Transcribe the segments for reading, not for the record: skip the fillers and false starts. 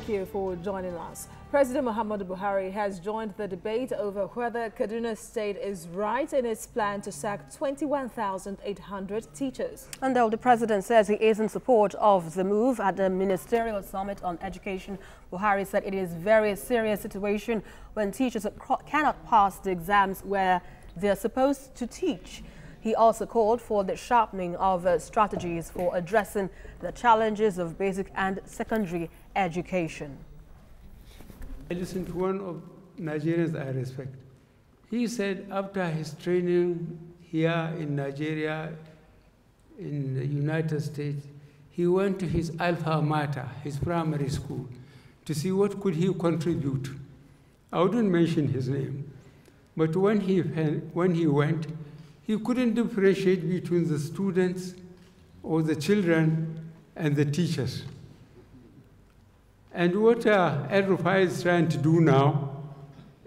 thank you for joining us. President Muhammadu Buhari has joined the debate over whether Kaduna State is right in its plan to sack 21,800 teachers. And though the president says he is in support of the move at the Ministerial Summit on Education, Buhari said it is a very serious situation when teachers cannot pass the exams where they're supposed to teach. He also called for the sharpening of strategies for addressing the challenges of basic and secondary education. I listened to one of Nigerians I respect. He said after his training here in Nigeria, in the United States, he went to his alma mater, his primary school, to see what could he contribute. I wouldn't mention his name, but when he went, he couldn't differentiate between the students or the children and the teachers. And what El-Rufai is trying to do now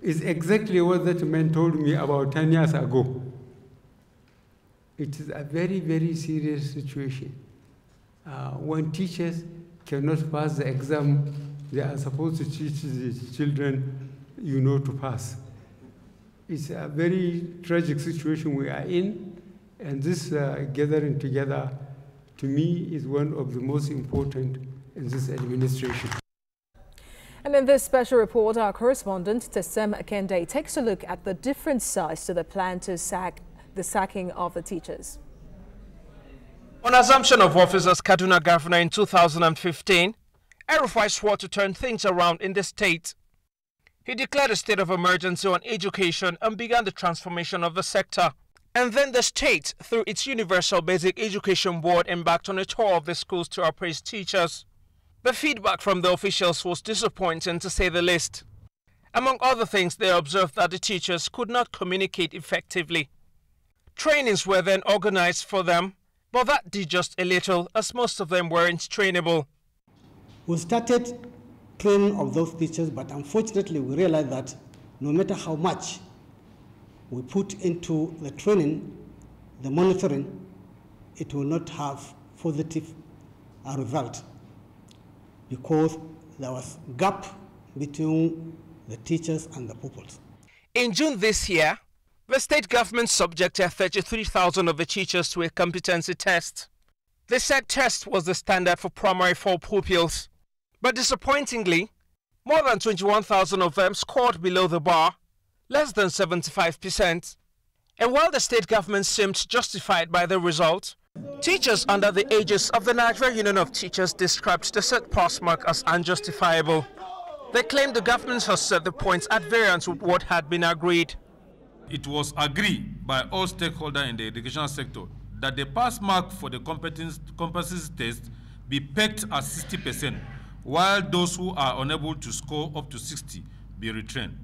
is exactly what that man told me about 10 years ago. It is a very, very serious situation. When teachers cannot pass the exam they are supposed to teach the children, to pass. It's a very tragic situation we are in, and this gathering together, to me, is one of the most important in this administration. And in this special report, our correspondent, Tessem Akende, takes a look at the different sides to the plan to sack the sacking of the teachers. On assumption of office as Kaduna governor in 2015, El-Rufai swore to turn things around in the state. He declared a state of emergency on education and began the transformation of the sector. And then the state, through its Universal Basic Education Board, embarked on a tour of the schools to appraise teachers. The feedback from the officials was disappointing, to say the least. Among other things, they observed that the teachers could not communicate effectively. Trainings were then organized for them, but that did just a little, as most of them weren't trainable. We started training of those teachers, but unfortunately we realized that no matter how much we put into the training, the monitoring, it will not have positive result because there was a gap between the teachers and the pupils. In June this year, the state government subjected 33,000 of the teachers to a competency test. The said test was the standard for primary 4 pupils. But disappointingly, more than 21,000 of them scored below the bar, less than 75%. And while the state government seemed justified by the result, teachers under the aegis of the Nigerian Union of Teachers described the set pass mark as unjustifiable. They claimed the government has set the points at variance with what had been agreed. It was agreed by all stakeholders in the education sector that the pass mark for the competency test be pegged at 60%. While those who are unable to score up to 60 be retrained.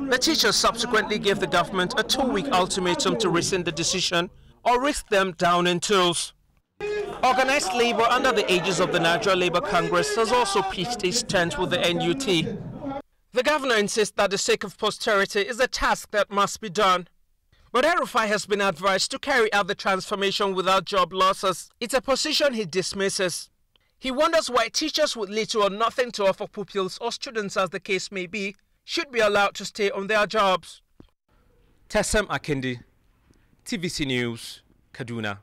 The teachers subsequently gave the government a 2-week ultimatum to rescind the decision or risk them down in tools. Organized labor under the aegis of the Nigeria Labour Congress has also pitched its tent with the NUT. The governor insists that the sake of posterity is a task that must be done. But El-Rufai has been advised to carry out the transformation without job losses. It's a position he dismisses. He wonders why teachers with little or nothing to offer pupils or students, as the case may be, should be allowed to stay on their jobs. Tessem Akende, TVC News, Kaduna.